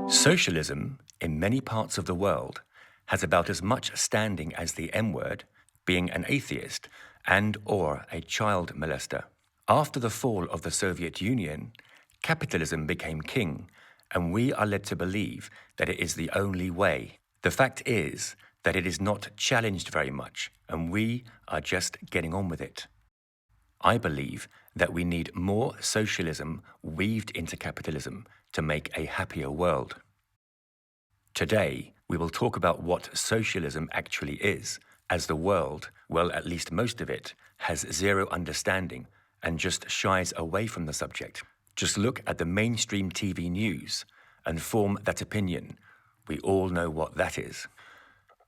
Socialism, in many parts of the world, has about as much standing as the M-word, being an atheist and/or a child molester. After the fall of the Soviet Union, capitalism became king, and we are led to believe that it is the only way. The fact is that it is not challenged very much, and we are just getting on with it. I believe that we need more socialism weaved into capitalism to make a happier world. Today, we will talk about what socialism actually is, as the world, well, at least most of it, has zero understanding and just shies away from the subject. Just look at the mainstream TV news and form that opinion. We all know what that is.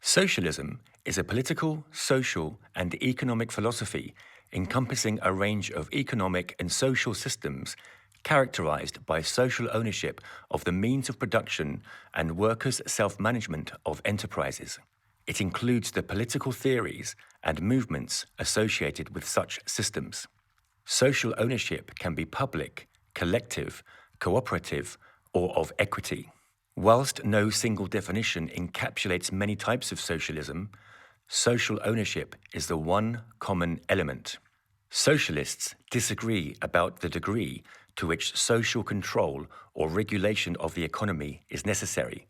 Socialism is a political, social, and economic philosophy encompassing a range of economic and social systems characterized by social ownership of the means of production and workers' self-management of enterprises. It includes the political theories and movements associated with such systems. Social ownership can be public, collective, cooperative, or of equity. Whilst no single definition encapsulates many types of socialism, social ownership is the one common element. Socialists disagree about the degree to which social control or regulation of the economy is necessary,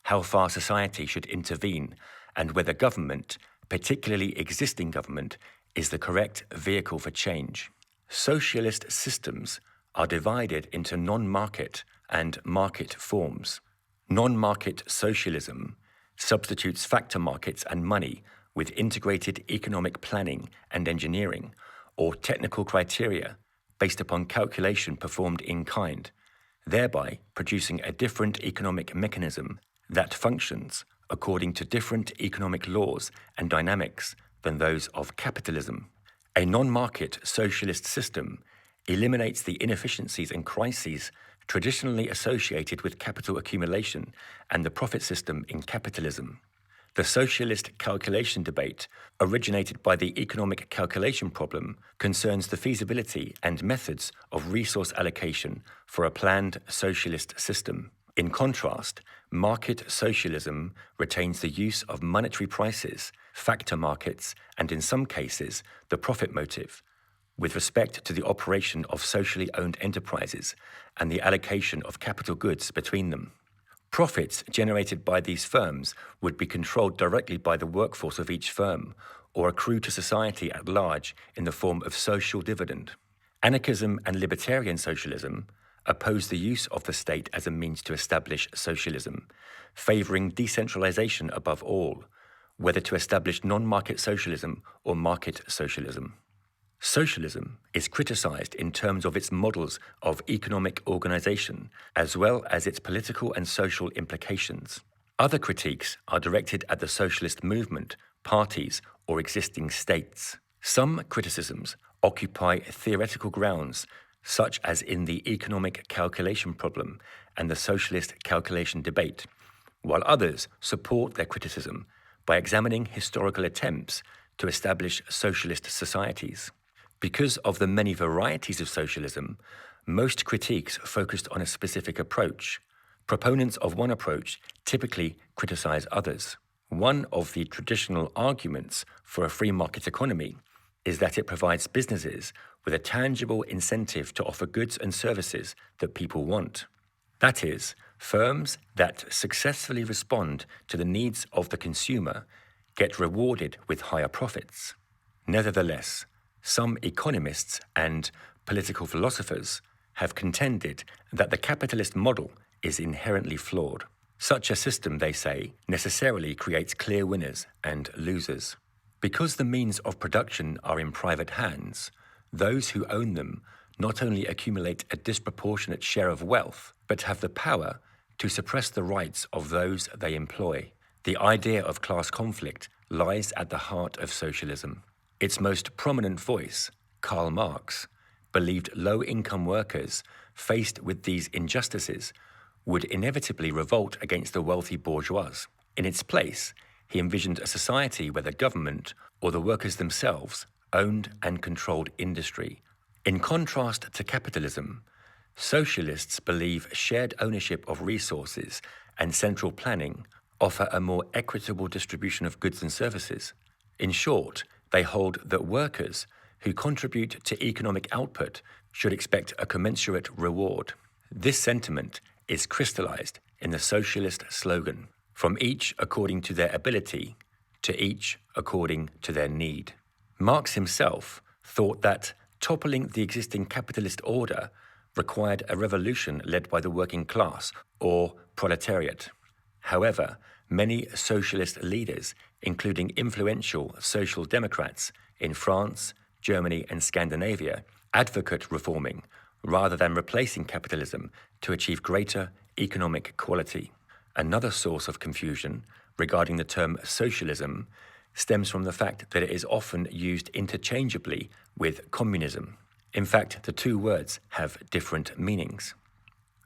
how far society should intervene, and whether government, particularly existing government, is the correct vehicle for change. Socialist systems are divided into non-market and market forms. Non-market socialism substitutes factor markets and money with integrated economic planning and engineering, or technical criteria based upon calculation performed in kind, thereby producing a different economic mechanism that functions according to different economic laws and dynamics than those of capitalism. A non-market socialist system eliminates the inefficiencies and crises traditionally associated with capital accumulation and the profit system in capitalism. The socialist calculation debate, originated by the economic calculation problem, concerns the feasibility and methods of resource allocation for a planned socialist system. In contrast, market socialism retains the use of monetary prices, factor markets, and in some cases, the profit motive, with respect to the operation of socially owned enterprises and the allocation of capital goods between them. Profits generated by these firms would be controlled directly by the workforce of each firm or accrue to society at large in the form of social dividend. Anarchism and libertarian socialism oppose the use of the state as a means to establish socialism, favoring decentralization above all, whether to establish non-market socialism or market socialism. Socialism is criticized in terms of its models of economic organization, as well as its political and social implications. Other critiques are directed at the socialist movement, parties, or existing states. Some criticisms occupy theoretical grounds, such as in the economic calculation problem and the socialist calculation debate, while others support their criticism by examining historical attempts to establish socialist societies. Because of the many varieties of socialism, most critiques focused on a specific approach. Proponents of one approach typically criticize others. One of the traditional arguments for a free market economy is that it provides businesses with a tangible incentive to offer goods and services that people want. That is, firms that successfully respond to the needs of the consumer get rewarded with higher profits. Nevertheless, some economists and political philosophers have contended that the capitalist model is inherently flawed. Such a system, they say, necessarily creates clear winners and losers. Because the means of production are in private hands, those who own them not only accumulate a disproportionate share of wealth, but have the power to suppress the rights of those they employ. The idea of class conflict lies at the heart of socialism. Its most prominent voice, Karl Marx, believed low-income workers faced with these injustices would inevitably revolt against the wealthy bourgeois. In its place, he envisioned a society where the government or the workers themselves owned and controlled industry. In contrast to capitalism, Socialists believe shared ownership of resources and central planning offer a more equitable distribution of goods and services. In short, they hold that workers who contribute to economic output should expect a commensurate reward. This sentiment is crystallized in the socialist slogan, "From each according to their ability, to each according to their need." Marx himself thought that toppling the existing capitalist order required a revolution led by the working class or proletariat. However, many socialist leaders, including influential social democrats in France, Germany, and Scandinavia, advocate reforming rather than replacing capitalism to achieve greater economic equality. Another source of confusion regarding the term socialism stems from the fact that it is often used interchangeably with communism. In fact, the two words have different meanings.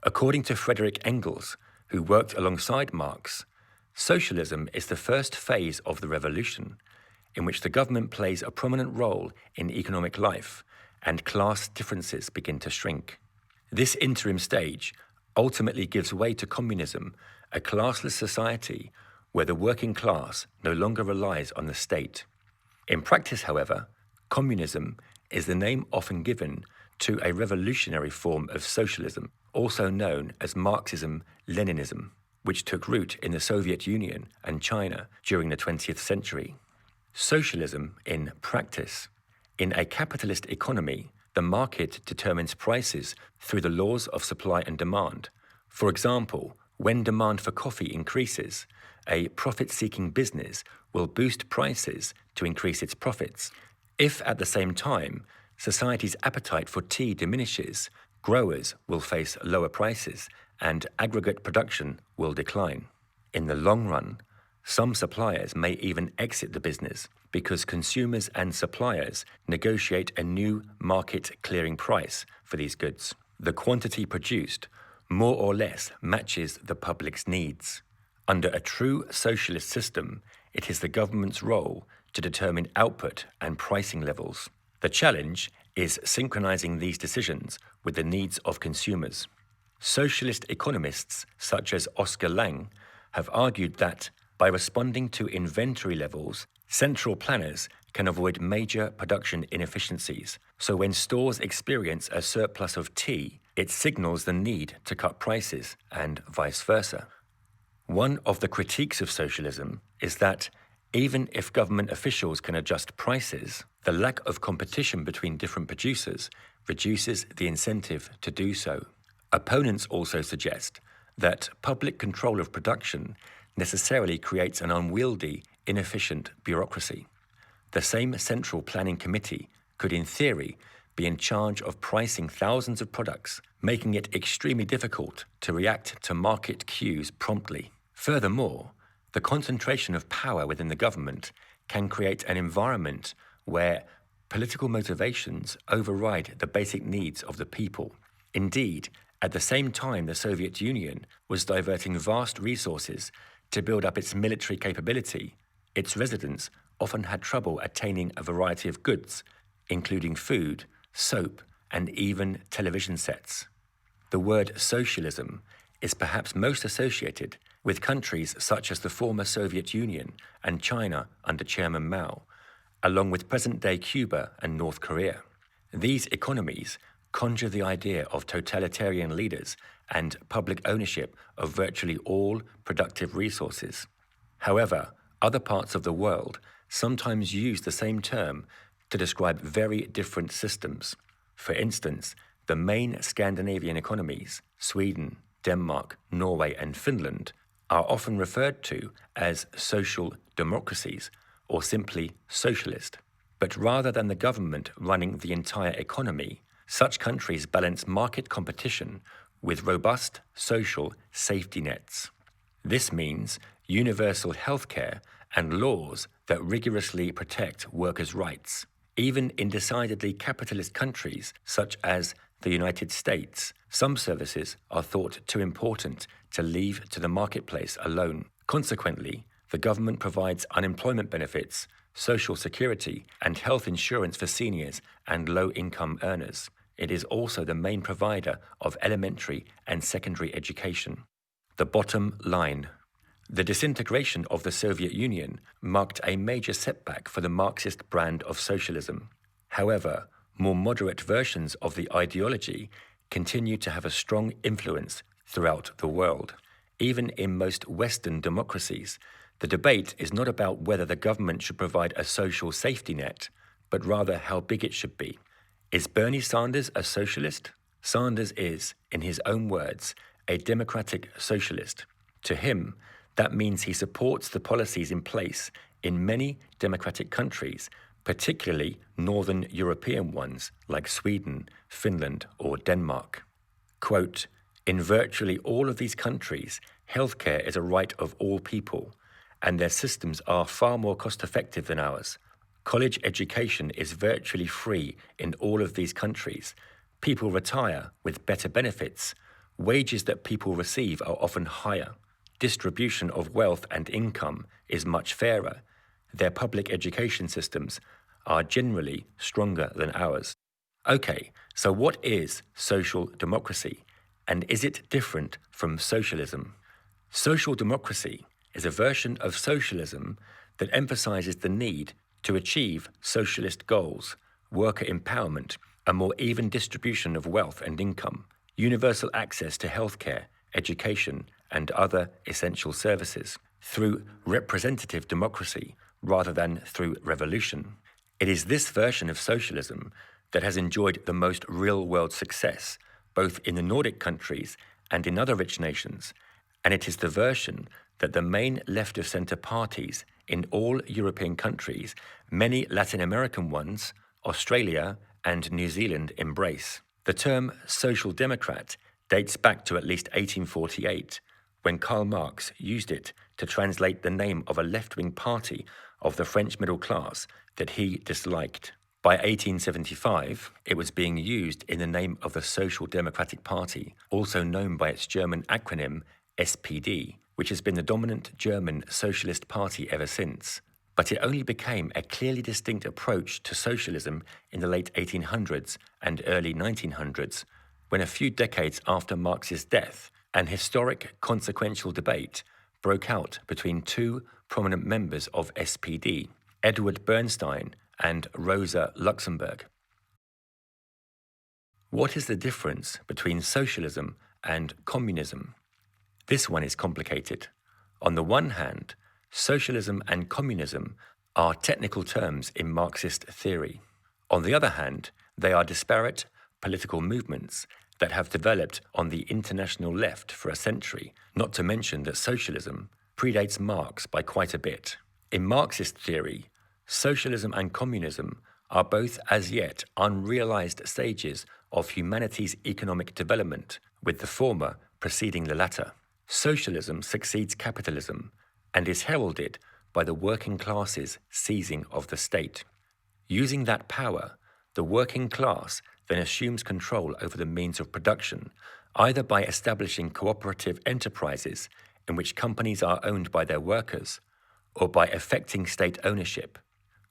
According to Friedrich Engels, who worked alongside Marx, socialism is the first phase of the revolution, in which the government plays a prominent role in economic life and class differences begin to shrink. This interim stage ultimately gives way to communism, a classless society where the working class no longer relies on the state. In practice, however, communism is the name often given to a revolutionary form of socialism, also known as Marxism-Leninism, which took root in the Soviet Union and China during the 20th century. Socialism in practice. In a capitalist economy, the market determines prices through the laws of supply and demand. For example, when demand for coffee increases, a profit-seeking business will boost prices to increase its profits. If at the same time, society's appetite for tea diminishes, growers will face lower prices and aggregate production will decline. In the long run, some suppliers may even exit the business because consumers and suppliers negotiate a new market clearing price for these goods. The quantity produced more or less matches the public's needs. Under a true socialist system, it is the government's role to determine output and pricing levels. The challenge is synchronizing these decisions with the needs of consumers. Socialist economists such as Oscar Lange have argued that by responding to inventory levels, central planners can avoid major production inefficiencies. So when stores experience a surplus of tea, it signals the need to cut prices and vice versa. One of the critiques of socialism is that even if government officials can adjust prices, the lack of competition between different producers reduces the incentive to do so. Opponents also suggest that public control of production necessarily creates an unwieldy, inefficient bureaucracy. The same central planning committee could, in theory, be in charge of pricing thousands of products, making it extremely difficult to react to market cues promptly. Furthermore, the concentration of power within the government can create an environment where political motivations override the basic needs of the people. Indeed, at the same time the Soviet Union was diverting vast resources to build up its military capability, its residents often had trouble attaining a variety of goods, including food, soap, and even television sets. The word socialism is perhaps most associated with countries such as the former Soviet Union and China under Chairman Mao, along with present-day Cuba and North Korea. These economies conjure the idea of totalitarian leaders and public ownership of virtually all productive resources. However, other parts of the world sometimes use the same term to describe very different systems. For instance, the main Scandinavian economies, Sweden, Denmark, Norway, and Finland, are often referred to as social democracies or simply socialist. But rather than the government running the entire economy, such countries balance market competition with robust social safety nets. This means universal healthcare and laws that rigorously protect workers' rights. Even in decidedly capitalist countries such as the United States, some services are thought too important to leave to the marketplace alone. Consequently, the government provides unemployment benefits, social security, and health insurance for seniors and low-income earners. it is also the main provider of elementary and secondary education. The bottom line. The disintegration of the Soviet Union marked a major setback for the Marxist brand of socialism. However, more moderate versions of the ideology continue to have a strong influence throughout the world. Even in most Western democracies, the debate is not about whether the government should provide a social safety net, but rather how big it should be. Is Bernie Sanders a socialist? Sanders is, in his own words, a democratic socialist. To him, that means he supports the policies in place in many democratic countries, particularly Northern European ones like Sweden, Finland, or Denmark. Quote, in virtually all of these countries, healthcare is a right of all people, and their systems are far more cost-effective than ours. College education is virtually free in all of these countries. People retire with better benefits. Wages that people receive are often higher. Distribution of wealth and income is much fairer. Their public education systems are generally stronger than ours. Okay, so what is social democracy? And is it different from socialism? Social democracy is a version of socialism that emphasizes the need to achieve socialist goals, worker empowerment, a more even distribution of wealth and income, universal access to healthcare, education, and other essential services through representative democracy rather than through revolution. It is this version of socialism that has enjoyed the most real-world success, both in the Nordic countries and in other rich nations, and it is the version that the main left-of-centre parties in all European countries, many Latin American ones, Australia and New Zealand embrace. The term social democrat dates back to at least 1848, when Karl Marx used it to translate the name of a left-wing party of the French middle class that he disliked. By 1875, it was being used in the name of the Social Democratic Party, also known by its German acronym SPD, which has been the dominant German socialist party ever since. But it only became a clearly distinct approach to socialism in the late 1800s and early 1900s, when a few decades after Marx's death, an historic consequential debate broke out between two prominent members of SPD, Edward Bernstein and Rosa Luxemburg. What is the difference between socialism and communism? This one is complicated. On the one hand, socialism and communism are technical terms in Marxist theory. On the other hand, they are disparate political movements that have developed on the international left for a century, not to mention that socialism predates Marx by quite a bit. In Marxist theory, socialism and communism are both as yet unrealized stages of humanity's economic development, with the former preceding the latter. Socialism succeeds capitalism and is heralded by the working classes' seizing of the state. Using that power, the working class then assumes control over the means of production, either by establishing cooperative enterprises in which companies are owned by their workers, or by effecting state ownership.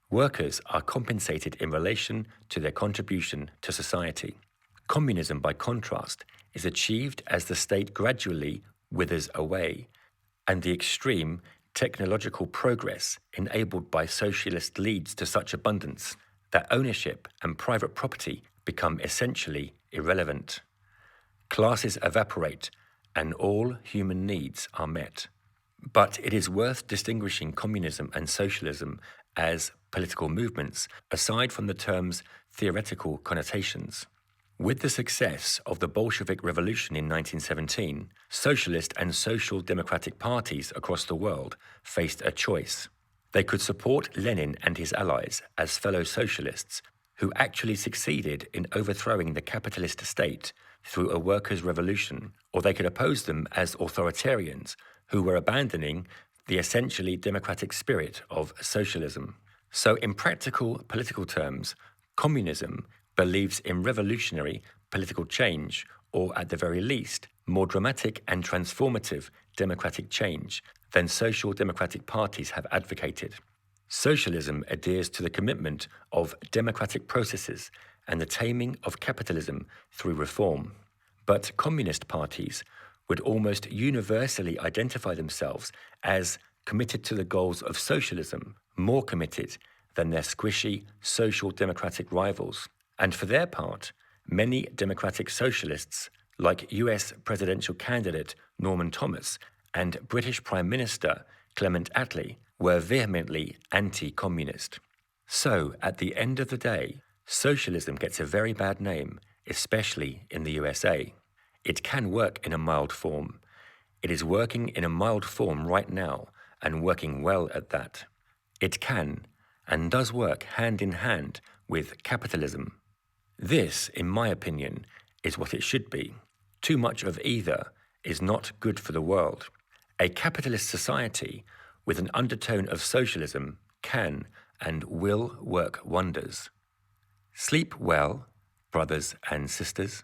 Workers are compensated in relation to their contribution to society. Communism, by contrast, is achieved as the state gradually withers away, and the extreme technological progress enabled by socialist leads to such abundance that ownership and private property become essentially irrelevant. Classes evaporate, and all human needs are met. But it is worth distinguishing communism and socialism as political movements, aside from the term's theoretical connotations. With the success of the Bolshevik Revolution in 1917, socialist and social democratic parties across the world faced a choice. They could support Lenin and his allies as fellow socialists who actually succeeded in overthrowing the capitalist state through a workers' revolution, or they could oppose them as authoritarians who were abandoning the essentially democratic spirit of socialism. So in practical political terms, communism believes in revolutionary political change, or at the very least, more dramatic and transformative democratic change than social democratic parties have advocated. Socialism adheres to the commitment of democratic processes and the taming of capitalism through reform. But communist parties would almost universally identify themselves as committed to the goals of socialism, more committed than their squishy social democratic rivals. And for their part, many democratic socialists, like US presidential candidate Norman Thomas and British Prime Minister Clement Attlee, were vehemently anti-communist. So, at the end of the day, socialism gets a very bad name, especially in the USA. It can work in a mild form. It is working in a mild form right now, and working well at that. It can, and does work hand in hand with capitalism. This, in my opinion, is what it should be. Too much of either is not good for the world. A capitalist society with an undertone of socialism can and will work wonders. Sleep well, brothers and sisters.